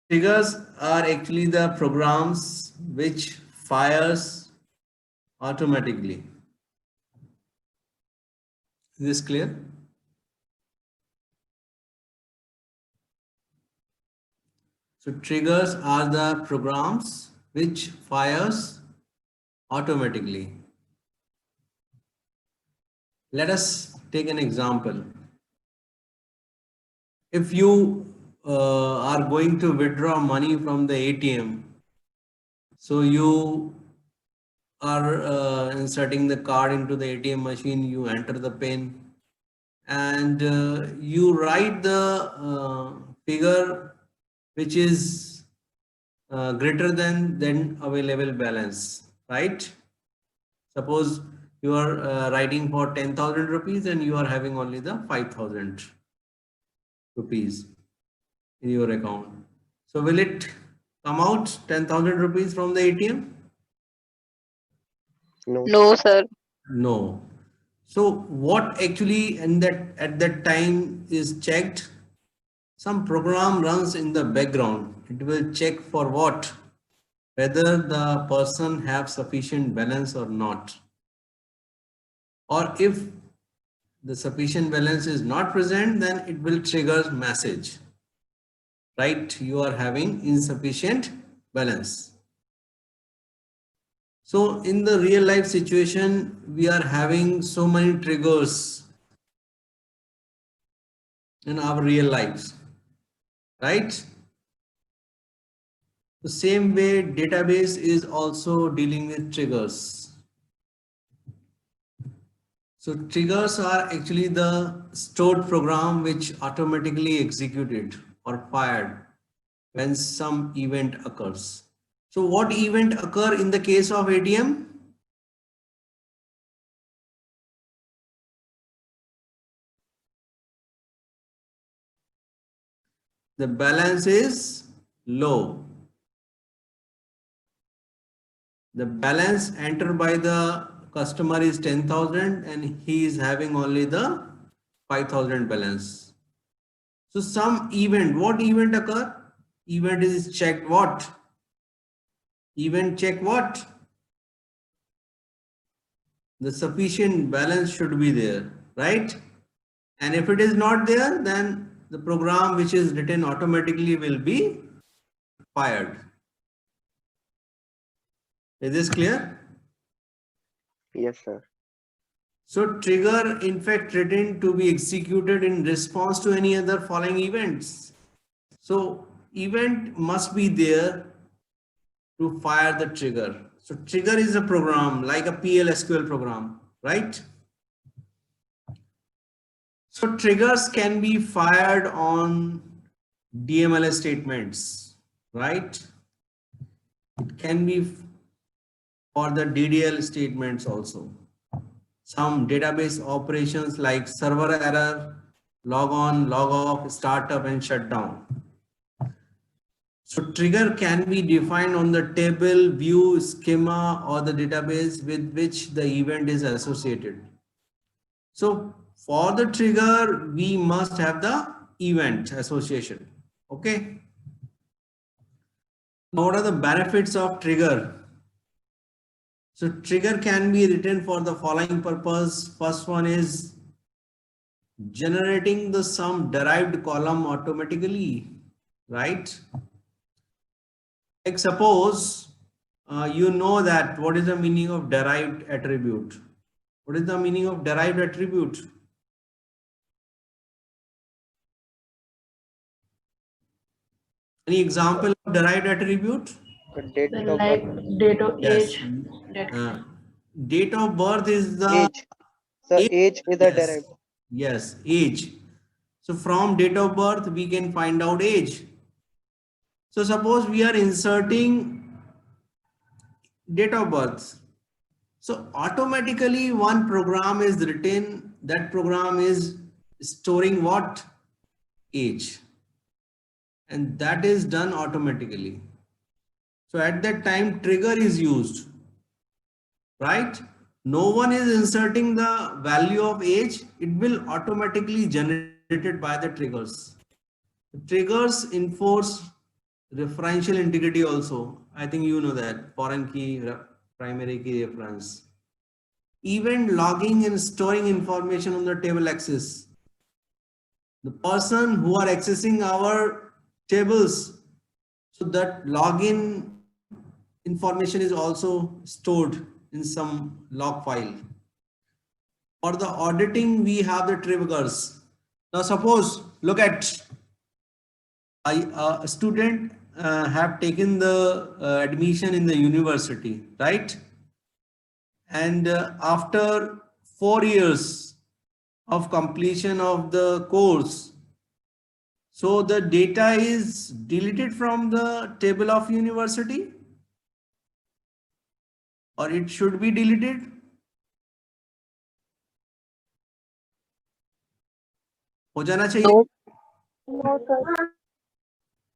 Triggers are actually the programs which fires automatically. Is this clear? So triggers are the programs which fires automatically. Let us take an example. If you are going to withdraw money from the ATM, so you are inserting the card into the ATM machine, you enter the PIN, and you write the figure which is greater than available balance, right? Suppose you are writing for 10,000 rupees and you are having only the 5,000 rupees in your account. So will it come out 10,000 rupees from the ATM? No. No, sir. No. So what actually in that at that time is checked? Some program runs in the background. It will check for what? Whether the person have sufficient balance or not. Or if the sufficient balance is not present, then it will trigger message. Right? You are having insufficient balance. So in the real life situation, we are having so many triggers in our real lives, right? The same way database is also dealing with triggers. So triggers are actually the stored program which automatically executed or fired when some event occurs. So what event occur in the case of ATM? The balance is low. The balance entered by the customer is 10,000 and he is having only the 5,000 balance. So some event, what event occur? Event is checked what? Event check what? The sufficient balance should be there, right? And if it is not there, then the program which is written automatically will be fired. Is this clear? Yes, sir. So trigger in fact written to be executed in response to any other following events. So event must be there to fire the trigger. So trigger is a program like a PL/SQL program, right? So triggers can be fired on DMLS statements, right? It can be for the DDL statements also. Some database operations like server error, log on, log off, startup and shutdown. So trigger can be defined on the table, view, schema or the database with which the event is associated. So for the trigger, we must have the event association. Okay. Now what are the benefits of trigger? So trigger can be written for the following purpose. First one is generating the some derived column automatically, right? Like suppose you know that what is the meaning of derived attribute? What is the meaning of derived attribute? Any example of derived attribute? Date of Like birth. date of Yes. age. That Date of birth is the Age. Sir, age is the yes, derived. yes, age. So from date of birth, we can find out age. So suppose we are inserting date of birth. So automatically one program is written, that program is storing what? Age. And that is done automatically. So at that time trigger is used, right? No one is inserting the value of age, it will automatically generated by the triggers. The triggers enforce referential integrity also. I think you know that foreign key, primary key reference. Event logging and storing information on the table access. The person who are accessing our tables, so that login information is also stored in some log file. For the auditing, we have the triggers. Now suppose, look at a student have taken the admission in the university, right? And after 4 years of completion of the course, so the data is deleted from the table of university, or it should be deleted. हो जाना चाहिए. No, sir.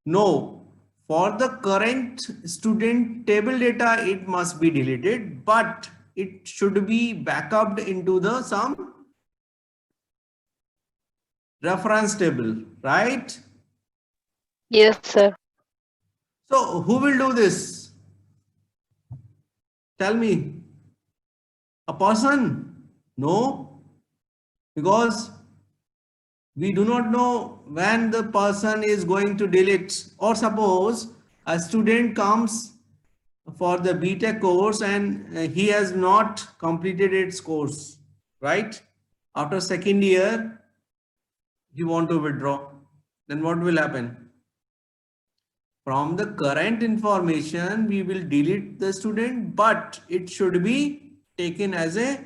No, for the current student table data, it must be deleted, but it should be backupped into the some reference table, right? Yes, sir. So who will do this? Tell me. A person? No, because we do not know when the person is going to delete. Or suppose a student comes for the BTech course and he has not completed its course, right? After second year, you want to withdraw. Then what will happen? From the current information, we will delete the student, but it should be taken as a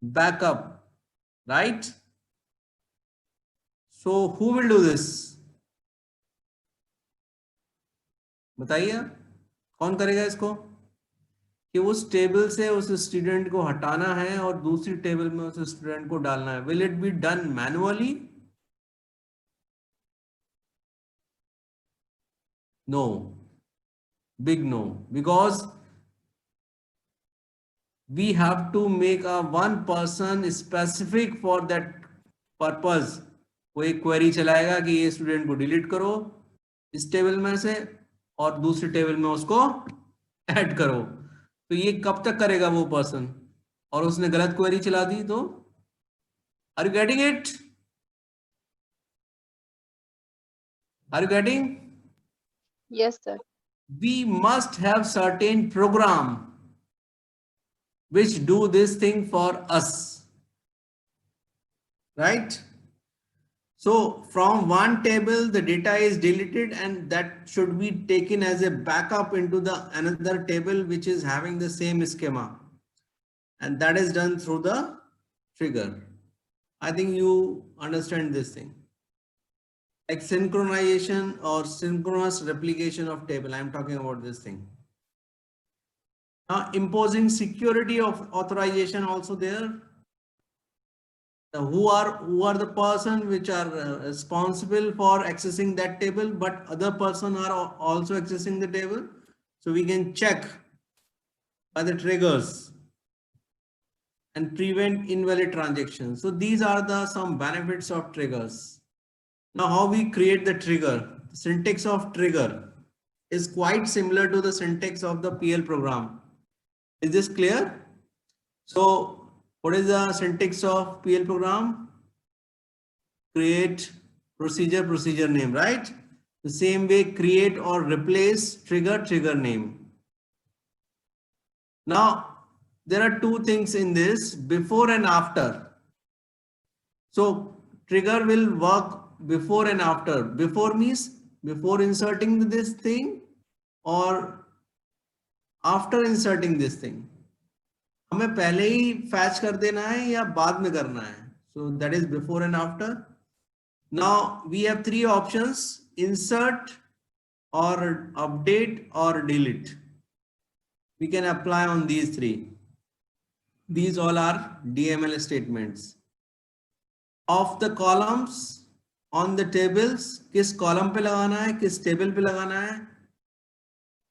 backup, right? So who will do this? बताइए कौन करेगा इसको कि उस table से उस student को हटाना है और दूसरी टेबल में उस स्टूडेंट को डालना है. Will it be done manually? No, big no, because we have to make a one person specific for that purpose. वो एक क्वेरी चलाएगा कि ये स्टूडेंट को डिलीट करो इस टेबल में से और दूसरी टेबल में उसको ऐड करो. तो ये कब तक करेगा वो पर्सन, और उसने गलत क्वेरी चला दी तो. Are you getting it? Are you getting? Yes, sir. We must have certain program which do this thing for us, right? So from one table the data is deleted and that should be taken as a backup into the another table which is having the same schema, and that is done through the trigger. I think you understand this thing. Like synchronization or synchronous replication of table, I am talking about this thing. Now imposing security of authorization also there. Who are the person which are responsible for accessing that table, but other person are also accessing the table. So we can check by the triggers and prevent invalid transactions. So these are the some benefits of triggers. Now how we create the trigger? The syntax of trigger is quite similar to the syntax of the PL program. Is this clear? So what is the syntax of PL program? Create, procedure, procedure name, right? The same way, create or replace trigger, trigger name. Now, there are two things in this, before and after. So trigger will work before and after. Before means before inserting this thing, or after inserting this thing. हमें पहले ही fetch कर देना है या बाद में करना है. So that is before and after. Now we have three options: insert, or update, or delete. We can apply on these three. These all are DML statements. Of the columns on the tables, किस column पे लगाना है, किस table पे लगाना है.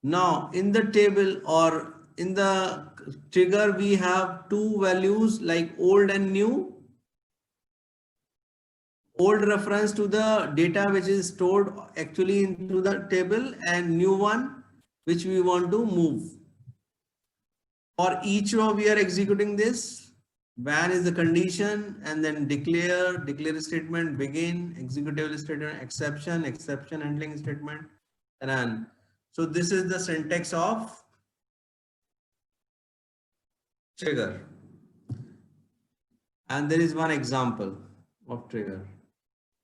Now in the table or in the trigger we have two values like old and new. old reference to the data which is stored actually into the table, and new one which we want to move. For each row we are executing this. When is the condition, and then declare statement, begin, executable statement, exception handling statement, and run. So this is the syntax of trigger. And there is one example of trigger,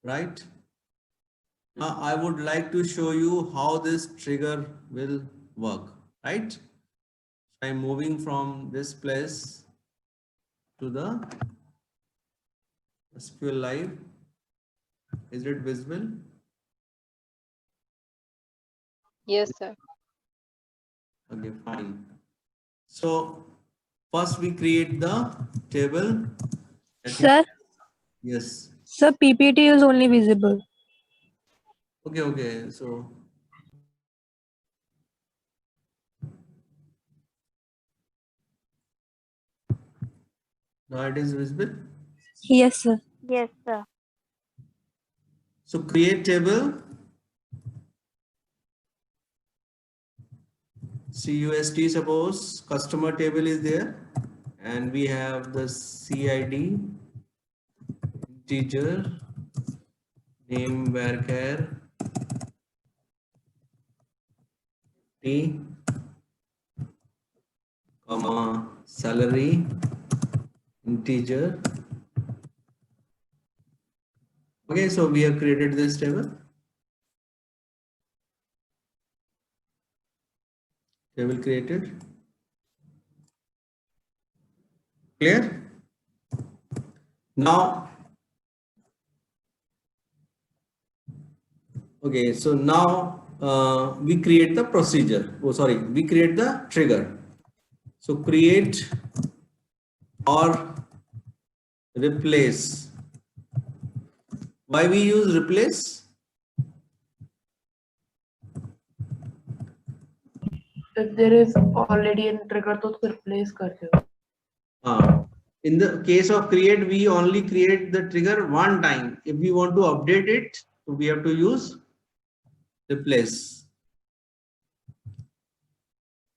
right? Now I would like to show you how this trigger will work, right? I'm moving from this place to the SQL Live. Is it visible? Yes, sir. Okay, fine. So first we create the table. Sir, Yes. sir, PPT is only visible. Okay. So now it is visible. Yes, sir. Yes, sir. So create table. CUST, suppose customer table is there, and we have the CID, integer, name varchar t, comma salary, integer. Okay, so we have created this table. Table created. Clear? Now, okay, so now we create the procedure. Oh, sorry, we create the trigger. So create or replace. Why we use replace? If there is already a trigger तो उसको replace कर दो. In the case of create, we only create the trigger one time. If we want to update it, so we have to use replace.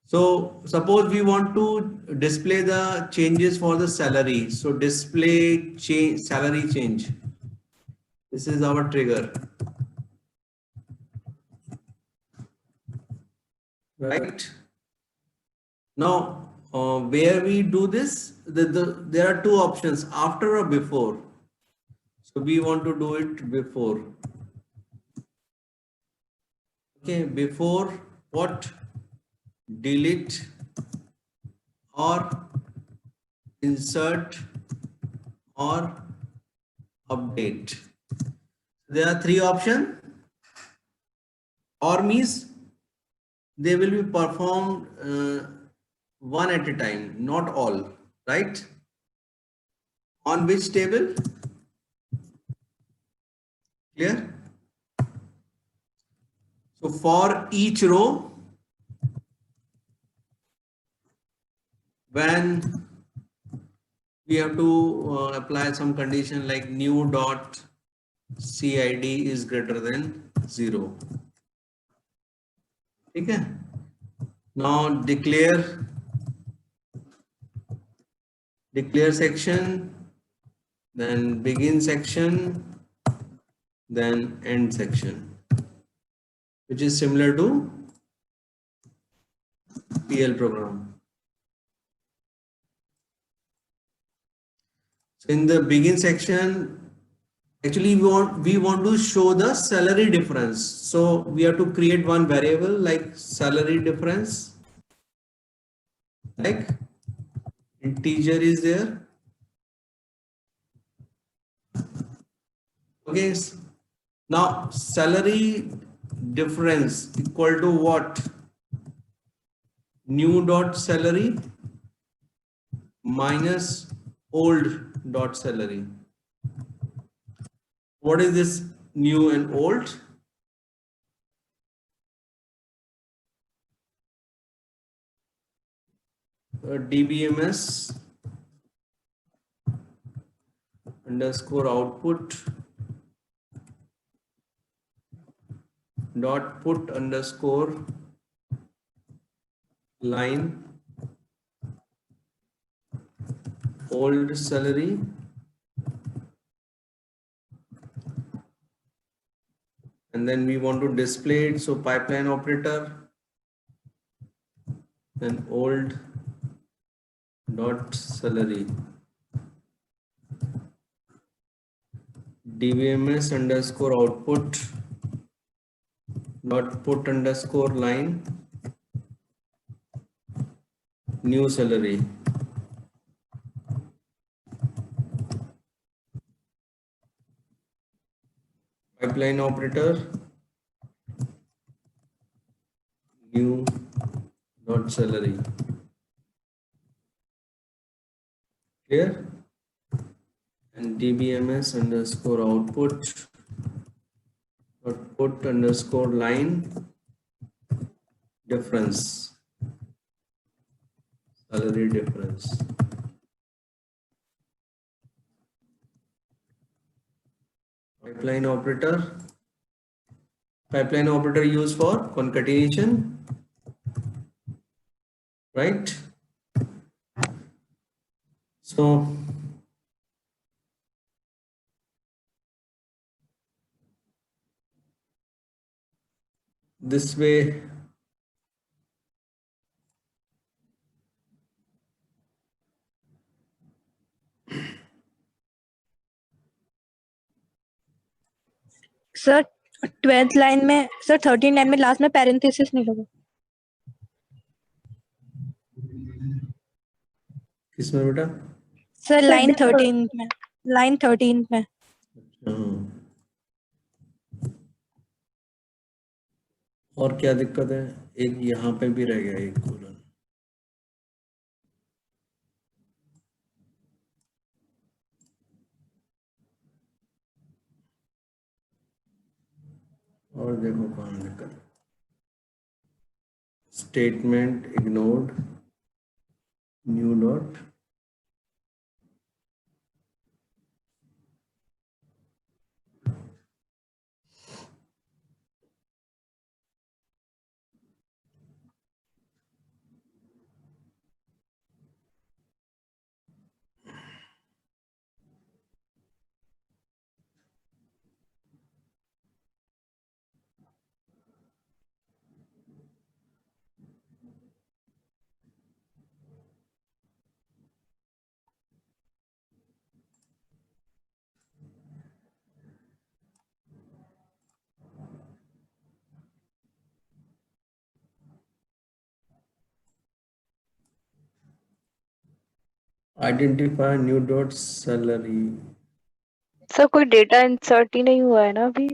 So suppose we want to display the changes for the salary. So display change, salary change. This is our trigger. Right? Now, where we do this, there are two options, after or before. So we want to do it before. Okay, before what? Delete or insert or update. There are three options. Or means they will be performed one at a time, not all, right? On which table? Clear? So for each row, when we have to apply some condition like new dot CID is greater than 0. Okay. Now declare section, then begin section, then end section, which is similar to PL program. So in the begin section, actually we want to show the salary difference. So we have to create one variable like salary difference, like integer is there. Okay, now salary difference equal to what? New dot salary minus old dot salary. What is this new and old? DBMS underscore output dot put underscore line old salary and then we want to display it, so pipeline operator and old dot salary dbms underscore output dot put underscore line new salary. Pipeline operator new dot salary. Clear? And dbms underscore output dot put underscore line difference salary difference. Pipeline operator used for concatenation, right? So this way sir 12th line में sir 13 line में last में parenthesis नहीं लगा किसमें बेटा? Sir line 13 में और क्या दिक्कत है? एक यहाँ पे भी रह गया एक कोलन। और देखो कहाँ दिक्कत है। Statement ignored new dot identify new dot salary. Sir कोई डेटा इंसर्ट ही नहीं हुआ है ना अभी।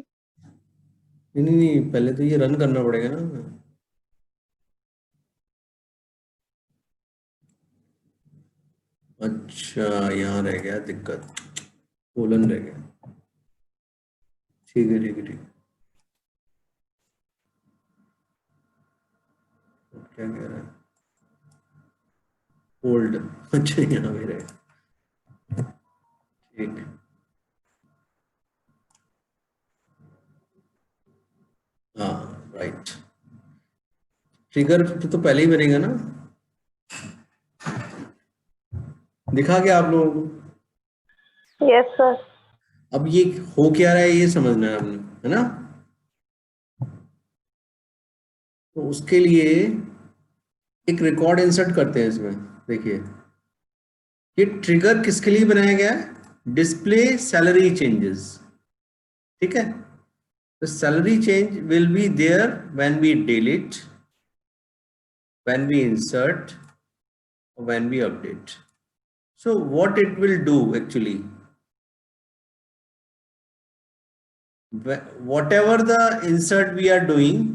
नहीं, पहले तो ये रन करना पड़ेगा ना। अच्छा, यहाँ रह गया दिक्कत, कोलन रह गया। ठीक है, ठीक है, ठीक। क्या कह रहा है? ओल्ड, अच्छा यहाँ भी रहे। ठीक, हाँ राइट। ट्रिगर तो पहले ही बनेगा ना, दिखा क्या आप लोगों को? Yes sir. अब ये हो क्या रहा है ये समझना है आपने, है ना? तो उसके लिए एक रिकॉर्ड इंसर्ट करते हैं इसमें। देखिए, ये ट्रिगर किसके लिए बनाया गया है? डिस्प्ले सैलरी चेंजेस, ठीक है? The salary change will be there when we delete, when we insert, when we update. So what it will do actually, whatever the insert we are doing,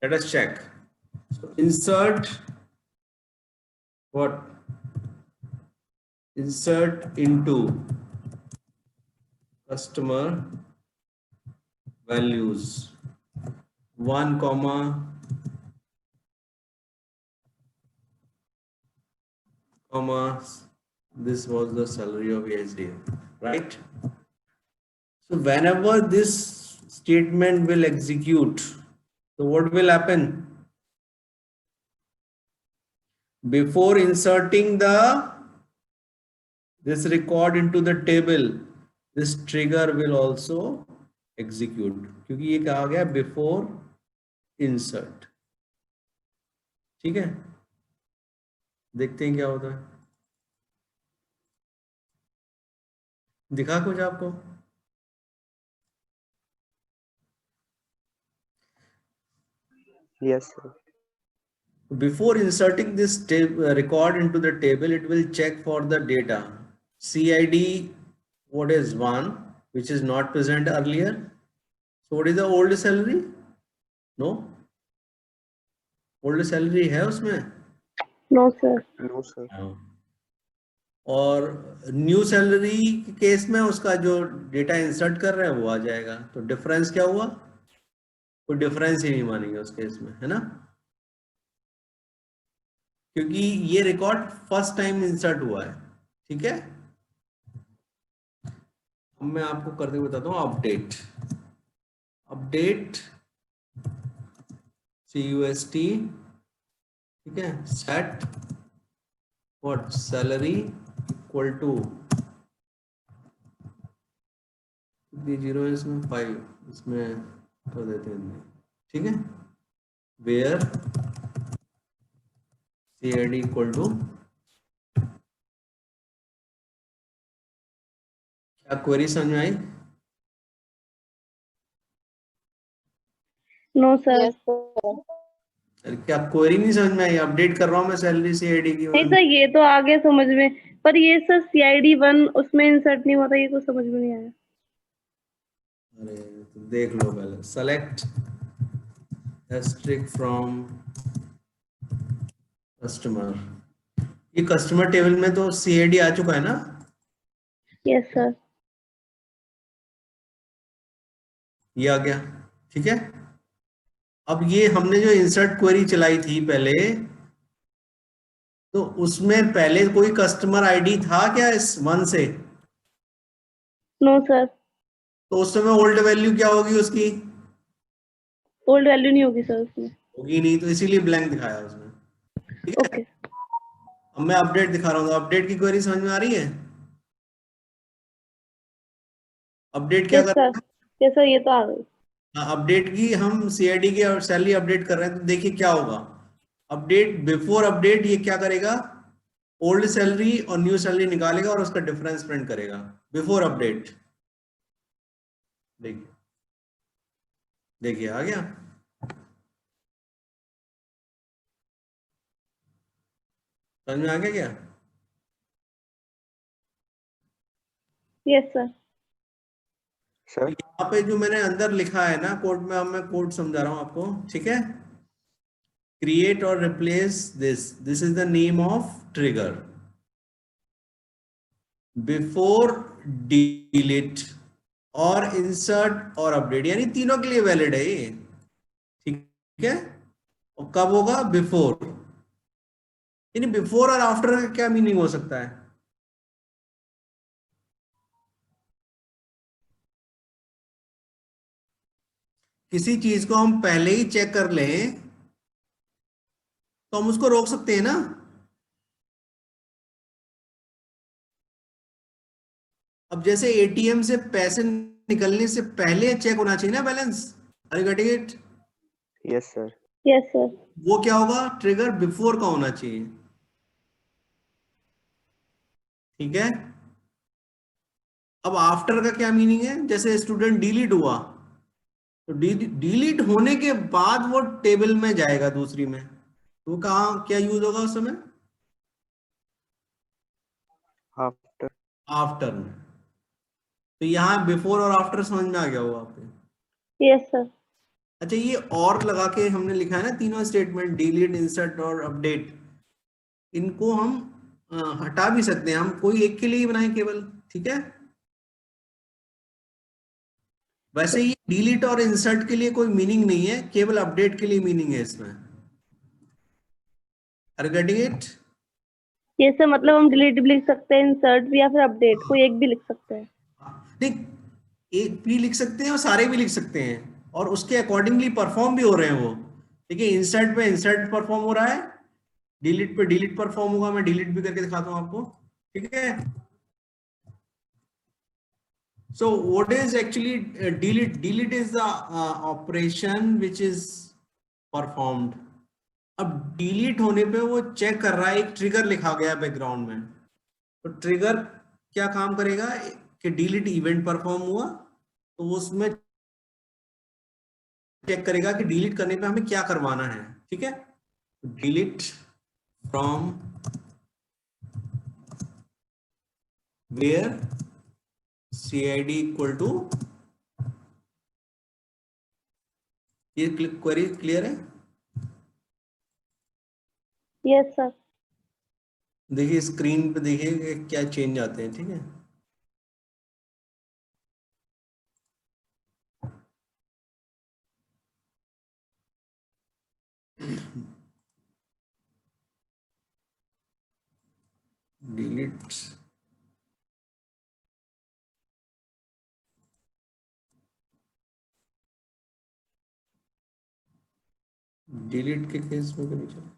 let us check. So insert what? Insert into customer values 1 comma this was the salary of ASDM, right? So whenever this statement will execute. So what will happen? Before inserting this record into the table, this trigger will also execute, क्योंकि ये कहा गया before insert. ठीक है, देखते हैं क्या होता है. दिखा कुछ आपको? Yes, sir. Before inserting this record into the table, it will check for the data. CID, what is 1, which is not present earlier. So what is the old salary? No? Old salary है उसमें? No, sir. No, sir. और new salary के case में उसका जो data insert कर रहे हैं वो आ जाएगा. तो डिफरेंस क्या हुआ? कोई डिफरेंस ही नहीं मानेंगे उस केस में, है ना, क्योंकि ये रिकॉर्ड फर्स्ट टाइम इंसर्ट हुआ है. ठीक है, अब मैं आपको करके बताता हूँ अपडेट. CUST, ठीक है, set what salary equal to, कितनी जीरो है इसमें? 5, इसमें कर देते हैं. ठीक है, वेयर CID इक्वल टू, क्या क्वेरी समझ में आई? No, sir. Yes, sir. अरे क्या क्वेरी नहीं समझ में आई? अपडेट कर रहा हूँ मैं सैलरी CID की. नहीं सर, ये तो आ गया समझ में, पर ये सर CID 1 उसमें इंसर्ट नहीं होता, ये कुछ समझ में नहीं आया. अरे तो देख लो पहले. Select asterisk from customer. ये कस्टमर टेबल में तो CID आ चुका है ना? Yes, sir. ये आ गया. ठीक है, अब ये हमने जो इंसर्ट क्वेरी चलाई थी पहले, तो उसमें पहले कोई कस्टमर आईडी था क्या इस 1 से? No, sir. तो उस समय ओल्ड वैल्यू क्या होगी उसकी? ओल्ड वैल्यू नहीं होगी सर उसमें. होगी नहीं, तो इसीलिए ब्लैंक दिखाया उसमें. ठीक है, ओके. अब मैं अपडेट दिखा रहा हूँ. तो अपडेट की क्वेरी समझ में आ रही है? अपडेट क्या यस कर, सर. यस सर, ये तो आ गई. अपडेट की हम CID की और सैलरी अपडेट कर रहे हैं. तो देखिए क्या होगा. अपडेट, बिफोर अपडेट ये क्या करेगा? ओल्ड सैलरी और न्यू सैलरी निकालेगा और उसका डिफरेंस प्रिंट करेगा बिफोर अपडेट. देखिए देखिए आ गया. समझ में आ गया क्या? Yes sir. Sir. यहाँ पे जो मैंने अंदर लिखा है ना कोड में, अब मैं कोड समझा रहा हूं आपको. ठीक है, क्रिएट और replace this is the name of trigger. Before delete और इंसर्ट और अपडेट, यानी तीनों के लिए वैलिड है ये. ठीक है, और कब होगा? बिफोर. यानी बिफोर और आफ्टर का क्या मीनिंग हो सकता है? किसी चीज को हम पहले ही चेक कर लें तो हम उसको रोक सकते हैं ना. अब जैसे ATM से पैसे निकलने से पहले चेक होना चाहिए ना balance. Are you getting it? Yes, sir. Yes sir. वो क्या होगा? ट्रिगर बिफोर का होना चाहिए. ठीक है, अब आफ्टर का क्या मीनिंग है? जैसे स्टूडेंट डिलीट हुआ, तो डिलीट होने के बाद वो टेबल में जाएगा दूसरी में, तो वो कहाँ क्या यूज होगा उस समय? After. आफ्टर में. तो यहाँ बिफोर और आफ्टर समझ में आ गया होगा आपके. Yes sir. अच्छा, ये और लगा के हमने लिखा है ना तीनों स्टेटमेंट, डिलीट, इंसर्ट और अपडेट. इनको हम हटा भी सकते हैं, हम कोई एक के लिए ही बनाए केवल. ठीक है, वैसे ये डिलीट और इंसर्ट के लिए कोई मीनिंग नहीं है, केवल अपडेट के लिए मीनिंग है इसमें. Are you getting it? Yes sir, मतलब हम डिलीट भी लिख सकते हैं, इंसर्ट भी, या फिर अपडेट, कोई एक भी लिख सकते हैं. नहीं, एक भी लिख सकते हैं और सारे भी लिख सकते हैं, और उसके अकॉर्डिंगली परफॉर्म भी हो रहे हैं वो। देखिए इंसर्ट पे इंसर्ट परफॉर्म हो रहा है, डिलीट पे डिलीट परफॉर्म होगा। मैं डिलीट भी करके दिखाता हूं आपको, ठीक है। So what is actually delete? Delete is the operation which is performed. अब डिलीट होने पे वो चेक कर रहा है, एक ट्रिगर लिखा गया बैकग्राउंड में, तो ट्रिगर क्या काम करेगा कि डिलीट इवेंट परफॉर्म हुआ, तो वो उसमें चेक करेगा कि डिलीट करने पे हमें क्या करवाना है, ठीक है। Delete from where CID equal to, ये क्वेरी क्लियर है? Yes sir. देखिए स्क्रीन पे देखिए कि क्या चेंज आते हैं, ठीक है। डिलीट डिलीट के केस में कभी चलो,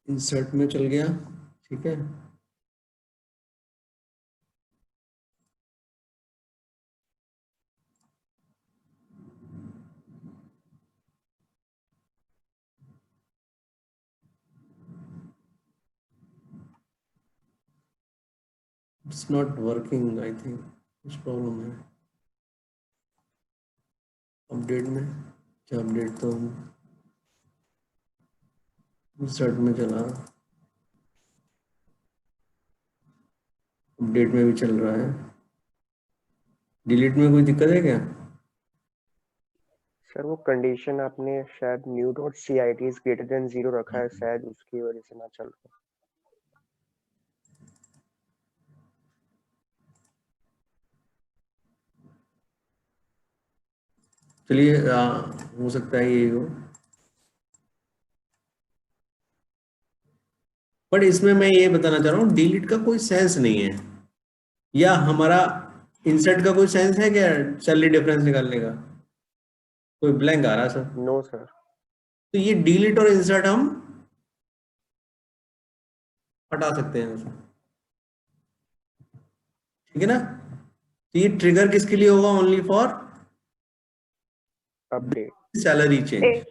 इंसर्ट में चल गया, ठीक है। It's not working, I think कुछ प्रॉब्लम है अपडेट में। क्या अपडेट, तो इंसर्ट में चला, अपडेट में भी चल रहा है, डिलीट में कोई दिक्कत है क्या? सर वो कंडीशन आपने शायद new dot CID is greater than 0 रखा है, शायद उसकी वजह से ना चल रहा। चलिए हो सकता है ये हो, बट इसमें मैं ये बताना चाह रहा हूँ डिलीट का कोई सेंस नहीं है, या हमारा इंसर्ट का कोई सेंस है क्या सैलरी डिफरेंस निकालने का? कोई ब्लैंक आ रहा है सर? No sir. तो ये डिलीट और इंसर्ट हम हटा सकते हैं उसमें, ठीक है ना। तो ये ट्रिगर किसके लिए होगा? Only for update. Salary change,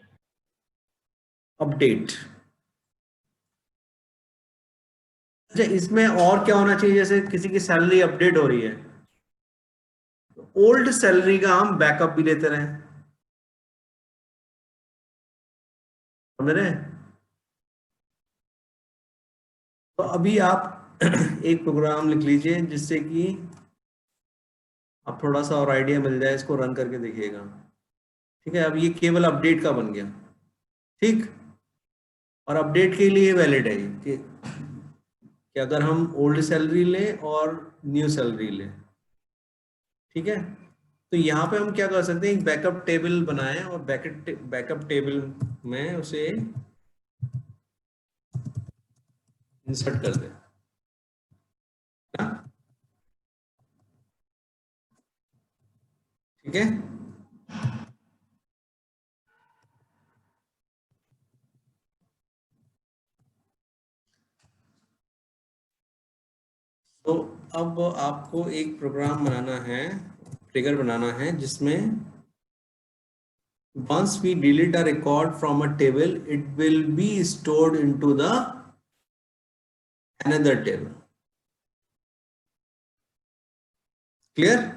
update. अच्छा, इसमें और क्या होना चाहिए? जैसे किसी की सैलरी अपडेट हो रही है, ओल्ड सैलरी का हम बैकअप भी लेते रहे, समझ रहे हैं? तो अभी आप एक प्रोग्राम लिख लीजिए जिससे कि आप थोड़ा सा और आइडिया मिल जाए, इसको रन करके देखिएगा, ठीक है। अब ये केवल अपडेट का बन गया, ठीक। और अपडेट के लिए वैलिड है कि अगर हम ओल्ड सैलरी लें और न्यू सैलरी लें, ठीक है। तो यहाँ पे हम क्या कर सकते हैं, एक बैकअप टेबल बनाएं और बैकअप टेबल में उसे इंसर्ट कर दें, ठीक है। तो अब आपको एक प्रोग्राम बनाना है, ट्रिगर बनाना है, जिसमें once we delete a record from a table, it will be stored into the another table. Clear?